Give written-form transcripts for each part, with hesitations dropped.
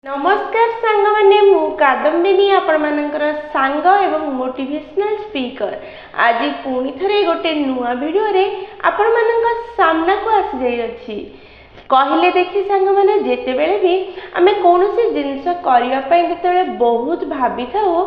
नमस्कार सांग मैंने मु कादम्बिनी आपण मानकर सांग एवं मोटिवेशनल स्पीकर आज पुणी थरे गोटे नुआ वीडियो रे आपण मानक सामना को आसी जाई अछि। कहले देखि सांग माने जेते बेले भी आमे कोनोसी जिंस करिया पय जेते बहुत भाबी थाओ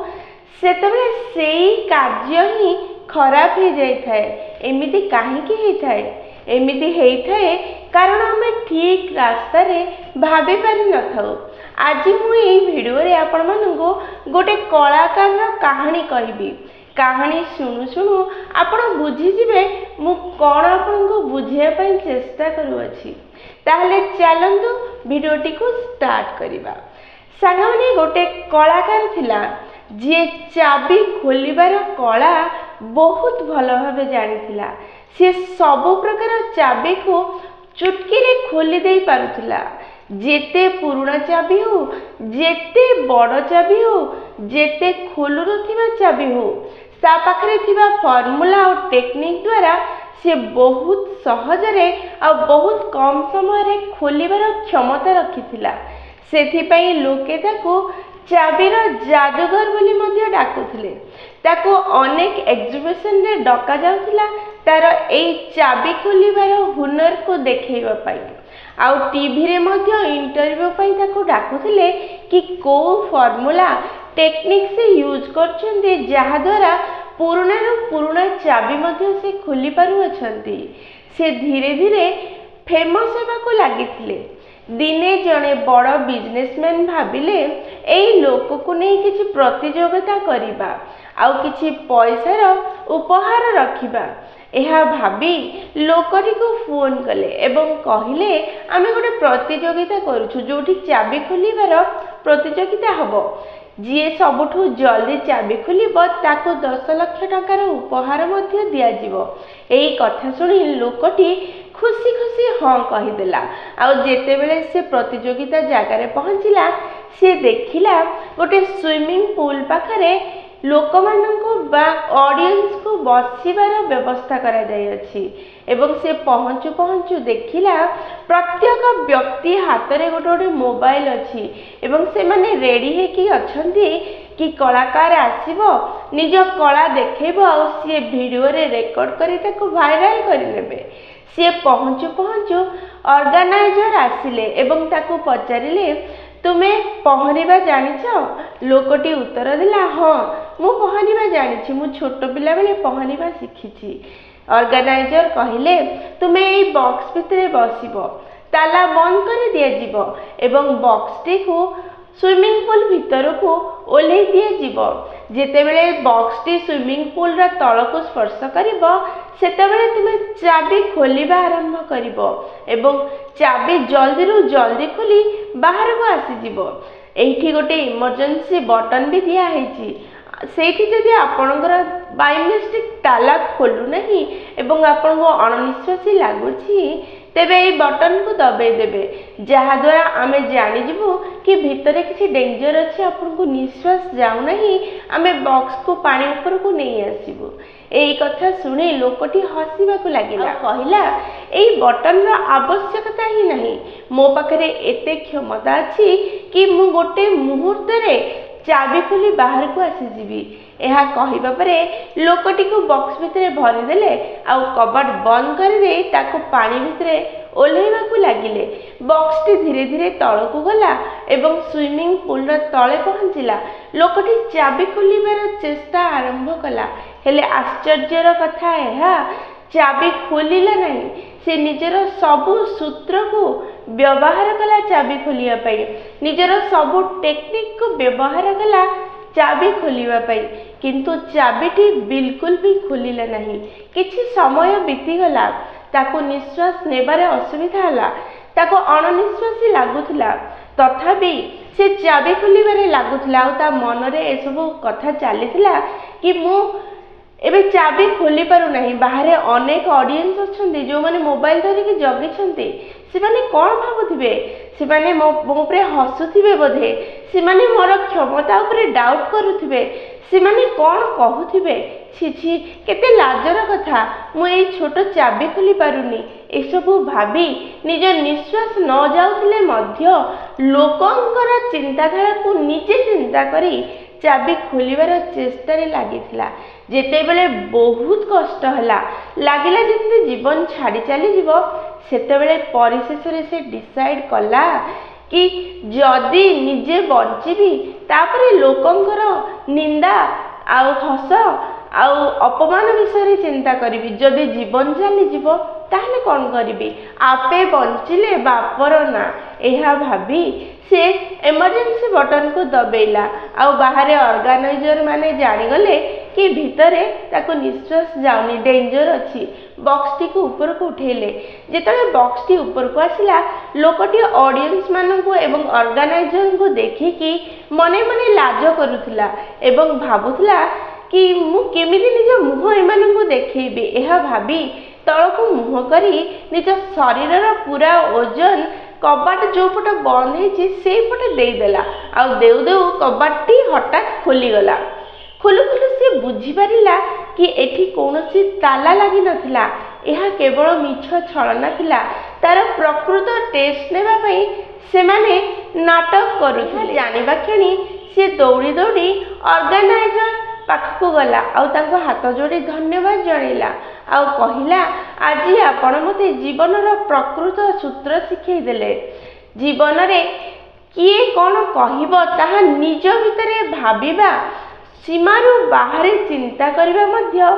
सेते बेले सेही कार्य ही खराब हो जाई थाए। एमिति काहे की हे थाए? एमिति हे थाए कारण आमे ठीक रास्ता रे भाबी पारि न थाओ। आज मुझे भिडियो रे आपण मानंको गोटे कलाकार कहानी कहबी। कहानी शुणु शुणु आपण बुझी जिवे मु कोन आपण को बुझिया पई चेष्टा करू अछि। ताहले चलंतु भिडियोटी को स्टार्ट करिबा। सांगमाने गोटे कलाकार थिला जे चाबी खोलिबार कला बहुत भलो भाबे जानिथिला। से सब प्रकार चाबी को चुटकी रे खोली देई पारुथिला। जेते पुराना चाबी हो, जेते बड़ चाबी हो, जेते खोलु नथिबा चाबी हो, ता पाखरे थिबा फार्मूला और टेक्निक द्वारा से बहुत सहजरे और बहुत कम समय रे खोलिबार क्षमता रखिथिला। सेथि पई लोके ताको चाबीर जादूगर बोली मध्य डाकुथिले। ताको अनेक एग्जिबिशन रे डका जाउथिला तार एई चाबी खोलिबार हुनर को देखैबा पई। आउ टीवी रे मध्य इंटरव्यू पई ताको डाकुथिले कि को फार्मूला टेक्निक से यूज करछन्ते जहा द्वारा पुराना चाबी मध्य से खोली पारु अछन्ती। से धीरे धीरे फेमस हेबा को लागिथिले। दिने जणे बड़ बिजनेसमैन भाबिले एई लोक को नै किछि प्रतियोगिता करिबा आउ किछि पैसार उपहार रखिबा। यह भाभी लोकटी को फोन कले एवं कहले आमे गोटे प्रतियोगिता करूछु जोठी चाबी खोलिबार प्रतियोगिता हबो। जे सबठु जल्दी चाबी खोलिबो ताको 10 लाख टंकार उपहार मध्ये दिया जिवो। एई कथा सुनी लोकटी खुशी खुशी हाँ कहिदेला। आउ जेते बेले से प्रतियोगिता जगह रे पहुंचिला से देखिला गोटे स्विमिंग पूल पाखरे लोक माननको बा ऑडियंस को बसिबार व्यवस्था करा जाय अछि। एवं से पहुंचु पहुंचु देखिला प्रत्येक व्यक्ति हाथ रे गोटे गोटे मोबाइल अछि एवं से माने रेडी हे कि अछंती कि कलाकार आसीबो निज कला देखैबो आ से वीडियो रे रिकॉर्ड करी ताको वायरल करि लेबे। से पहुंचु पहुंचु ऑर्गेनाइजर आसिले एवं ताको पचारिले तुमे पहरिबा जानिछ? लोकटी उत्तर दिला हाँ मु पहरिबा जानिछि, मु छोट पिला बेले पहरिबा शिखिछि। ऑर्गेनाइजर कहिले तुमे एई बॉक्स भितरे बसिबो, ताला बंद कर दिया जिवो एवं बॉक्स टी को स्विमिंग पूल भीतर को ओल्हे दिया जिवो। जेते बेले बॉक्स टी स्विमिंग पूल रा तळ को स्पर्श करिवो सेते बेले तुमे चाबी खोलिबा आरंभ करिवो एवं चाबी जल्दी रु जल्दी खोली बाहर को आसी जिवो। एठी गोटे इमरजेंसी बटन भी दिया हेछि। सेठी जदि आपनकर बाय मिस्टेक ताला खोलु नहीं एवं आपन को अणनिश्वासी लागुछि तेबे ए बटन को दबाई देबे जहा द्वारा आमे जानि जिवो कि भितरे किछि डेंजर अछि, आपन को निश्वास जाउ नहीं, आमे बॉक्स को पानी ऊपर को नहीं आसीबो। एई कथा सुने लोकटी हसीबा को लागिला। कहिला एई बटन रा आवश्यकता ही नहीं, मो पाखरे एते क्षमता अछि कि मु गोटे मुहूर्त रे चाबी खोली बाहर को आसी जीवी। यह कहिबा परे लोकटी को बॉक्स भितरे भरी देले आउ कबाट बंद कर दे ताको पानी भितरे ओल्हेबा को लागिले। बॉक्स टी धीरे धीरे तळ को गला एवं स्विमिंग पूल रा तळे पहुंचिला। लोकटी चाबी खोलिबार चेष्टा आरंभ कला हेले आश्चर्यर कथा एहा चाबी खोलिला नहीं। से निजर सबु सूत्र को व्यवहार कला चाबी खोलिया पाई, निजर सबु टेक्निक को व्यवहार कला चाबी खोलिबा पाई, किंतु चाबीटी बिल्कुल भी खोलिला नहीं। किछि समय बीती गला, ताको निश्वास नेबारे असुविधा हला, ताको अणनिश्वासी लागुथिला। तथापि से चाबी खोलिबारे लागुथिला आ ता मनरे ए सब कथा चलीथिला कि मु एबे चाबी खोली पारु नहीं। बाहर अनेक ऑडियंस अछंती जो माने मोबाइल धरि के जगी छंती, से माने कोन भाबुथिबे, से माने मो ऊपर हसुथिबे बोधे, से माने मोर क्षमता ऊपर डाउट करूथिबे, से माने कोन कहूथिबे, छि छि केते लाजर कथा मु एई छोट चाबी खोली पारुनी एसबू भाबी निज निश्वास न जाउथिले मध्य लोकंकर चिंताधारा को निजे चिंता करी चाबी खोलिबार चेष्टा लागिथिला। जेतेबेले बहुत कष्ट हला लागिला जेते जीवन छाड़ी चली जीवो सेतेबेले परिशेष रे से डिसाइड कला कि जदि निजे बंचीबी तापरे लोकंकर निंदा आउ हस आउ अपमान विषय चिंता करी जदि जीवन चली जीव ताहले कौन करी आपे बंचिले बापर ना यह भाभी से इमरजेंसी बटन को दबेला आउ बाहर ऑर्गेनाइजर माने जानीगले कि भितरे ताको निश्वास जाउनी डेंजर अच्छी बॉक्स टी को ऊपर को उठेले जेतले बॉक्स टी ऊपर को आसिला लोकटी ऑडियंस मानन को एवं ऑर्गेनाइजर को देखि कि मने मने लाज करूथिला एवं भाबुथिला कि मु केमिति निज मुह एमान को देखैबे यह भाबी तळको मुह करी निज शरीरर पूरा ओजन कबाट जो पट बंद है से पटे देदेला आउ देउ देउ कबाटी हठात खोली गला। खोलु खोलु से बुझी पारिला कि एठी कौनसी ताला लगी नथिला यह केवल मिछ छलना थिला तार प्रकृत टेस्ट नेबा पई से माने नाटक करूथिले। जानिबा क्षणी से दौड़ी दौड़ी ऑर्गेनाइजर पाखक गला आउ तांको हाथ जोड़ी धन्यवाद जणैला आउ कहिला आज आपण मते जीवनर प्रकृत सूत्र शिखै देले। जीवन रे किए कौन कहिबो ताहा निज भितरे भाबिबा सीमारू बाहर चिंता करिबा मध्य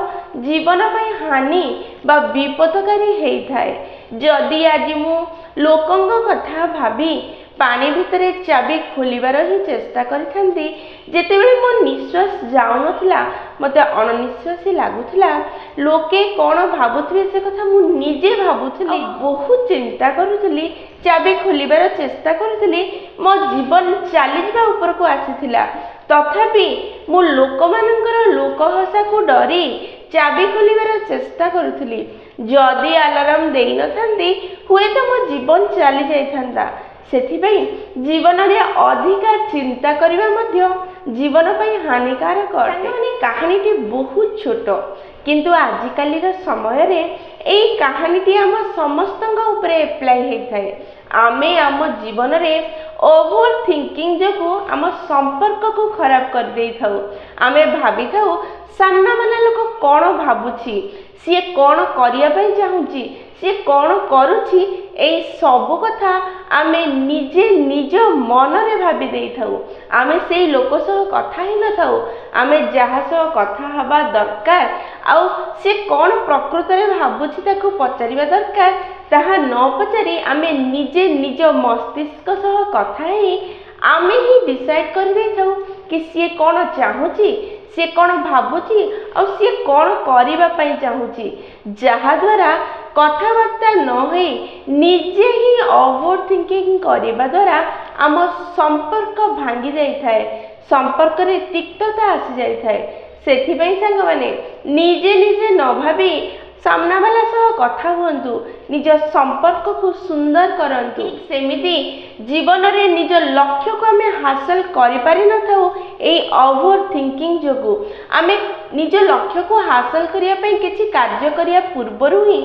जीवन पई हानि बा विपदकारी हेई थाए। जदि आज मु लोकंग कथा भाबी पानी भितरे चाबी खोलिबार ही चेष्टा करिथांती जेतेबेले मो निश्वास जाउनथिला मते अणनिश्वासी लागुथिला लोके कौन भाबुथिबे से कथा मु निजे भाबुथिली बहुत चिंता करुथिली चाबी खोलिबार चेष्टा करुथिली मो जीवन चली जिबा ऊपर को आसीथिला तथापि मु लोकमानंकर लोकहसा को डरी चाबी खोलिबार चेष्टा करुथिली। जदि अलार्म देई नथांती हुए तो मो जीवन चली जाइथांता सेथिपई जीवन रे अधिका चिंता करिबा मध्य जीवन पई हानिकारक अटे। कहानीटी बहुत छोट किंतु आजिकाली समय रे एई कहानीटी आम समस्तंग उपरे एप्लाई हेई थाए। आमे आम जीवन रे ओवर थिंकिंग जो आम संपर्क को खराब कर दे थाउ। आमे भाबी थाउ सामना वाला लोक कौन भाबुची सी कौन करिया पई चाहूची सी कौन करुची एई सब कथा आमे निजे निज मन रे भाबी देई थाउ। आमे सेई लोक सह कथा ही न थाउ आमे जहा सह कथा हबा दरकार आउ से कौन प्रकृत रे भाबुची ताको पचारिबा दरकार ताहा न पचारि आमे निजे निज मस्तिष्क सह कथा ही आमे ही डिसाइड कर दे थाउ कि सी कौन चाहूची सी कौन भाबुची और सी कौन करिबा पई चाहूची जहा द्वारा कथबार्ता न होई निजे ही ओवर थिंकिंग करिबा द्वारा आम संपर्क भांगी जाई थाए संपर्क रे तिक्तता आसी जाई थाए। सेथिपई संग माने निजे निजे न भाबी सामना वाला सह कथा हुंतु निज संपर्क को सुंदर करंतु। सेमिति जीवन रे निज लक्ष्य को आमे हासिल करि पारि न थाउ एई ओवर थिंकिंग जोगु आमे निज लक्ष्य को हासिल करिया पई किछि कार्य करिया पूर्वरु ही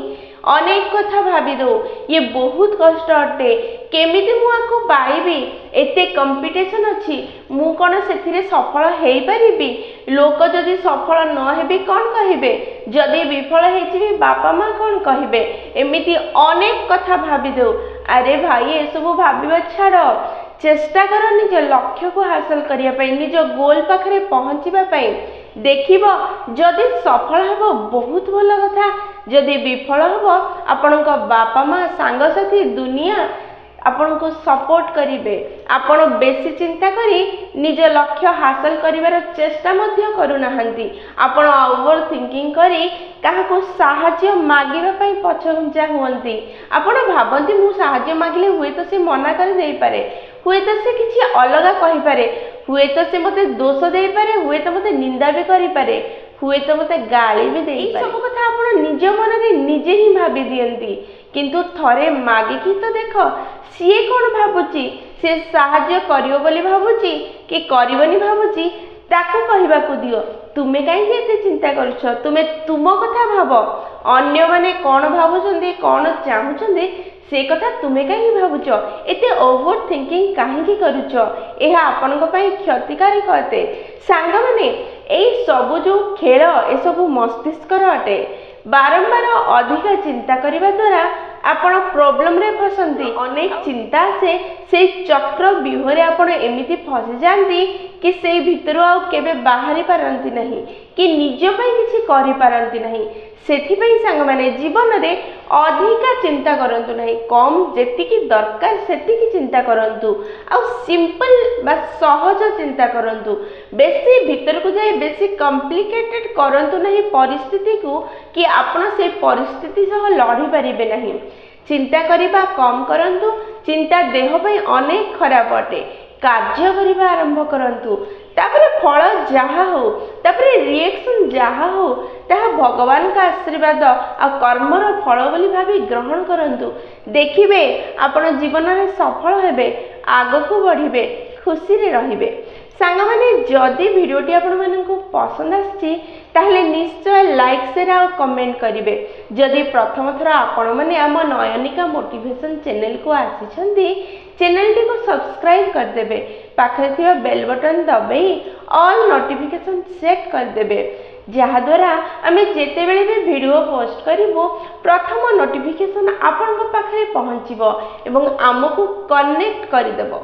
अनेक कथा भाबी दो ये बहुत कष्ट अटे केमिति मु आको पाइबी एते कंपटीशन अछि मु कोन सेथिरे सफल हेई परिबी लोक जदि सफल न हेबी कोन कहिबे जदि विफल हेइछि बापा मां कोन कहिबे एमिति अनेक कथा भाबी दो। अरे भाई ए सब भाबिबा छाड़ चेष्टा कर निज लक्ष्य को हासिल करिया पई निज गोल पाखरे पहुंचीबा पई देखिबो जदि सफल हेबो बहुत भल कथा जदि विफल हेबो आपनक बापा मां सांग साथी दुनिया आपण को सपोर्ट करिवे आपण बेसी चिंता करी निज लक्ष्य हासिल करिवार चेष्टा मध्य करू नाहंती आपण ओवर थिंकिंग करी काहा को सहाय्य मागिबा पई पछघुंचा हुअंती आपण भाबंती मु सहाय्य मागिले हुए तो से मना कर देई पारे हुए तो से किछि अलगा कहि पारे हुए तो से मते दोष देई पारे हुए तो मते निंदा भी करि पारे हुए तो मते गाली भी देई पारे सब कथा आपण निज मन रे निजे ही भाबी दियंती किंतु थरे मागिकी तो देख सीए कौन भावुची सी साहाय्य करियो बोली भावुची कि करिवनी भावुची ताकू कहबाकू दियो तुमे कहीं एते चिंता करुछ तुमे तुम कथा भाव अन्य माने कौन भावुछंदी कौन चाहूछंदी से कथा तुमे कहीं भावुछ एते ओवर थिंकिंग कहीं करुछ यह आपण क्षतिकारक अटे सांग माने एई सबु जो खेल ए सबु मस्तिष्कर अटे बारंबार अधिक चिंता करने द्वारा आपण प्रॉब्लम रे फसंती अनेक चिंता से चक्र व्यूहरे आपण एमिति फसी जाती कि से भितर आ केबे बाहरी पारंती नहीं कि निज पई किछि करि पारंती नहीं सेथिपई सांग माने जीवन रे अधिका चिंता करंतु नहीं कम जेतिकी दरकार सेतिकी चिंता करंतु आ सिंपल बा सहज चिंता करंतु बेसी भीतर को जाए बेसी कॉम्प्लिकेटेड करंतु नहीं परिस्थिति को कि आपण से परिस्थिति सह लड़ी परिबे नहीं चिंता करिबा कम करंतु चिंता देह पई अनेक खराब अटे कार्य करिबा आरंभ करंतु तापरे फल जहा हो तापरे रिएक्शन जहा हो ताहा भगवान का आशीर्वाद आ कर्मर फल बोली भाभी ग्रहण करंतु देखिबे आपण जीवन रे सफल हेबे आगको बढ़िबे खुशी रे रहिबे सांग माने जदि वीडियोटी आपण मानकु पसंद आछि ताहले निश्चय लाइक शेयर और कमेंट करिवे जदि प्रथम थर आपण माने आम नयनिका मोटिवेशन चैनल को आसीछंदी चैनल टी को सब्सक्राइब कर देबे पाखरे थिबा बेल बटन दबाई ऑल नोटिफिकेशन सेट कर देबे जहा द्वारा आमे जेते बेले भी वीडियो पोस्ट करिवो प्रथम नोटिफिकेशन आपण को पाखरे पहुंचीबो एवं आमको कनेक्ट कर देबो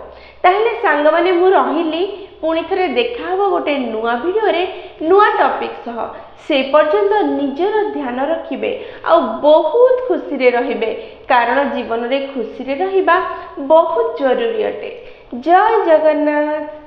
ताहले सांग माने मु रहिली पुणी थरे देखा हबो गोटे नुआ वीडियो रे नुआ टॉपिक सह से पर्यंत निजर ध्यान रखिबे आ बहुत खुशी रे रहिबे कारण जीवन रे खुशी रे रहिबा बहुत जरूरी अटे जय जगन्नाथ।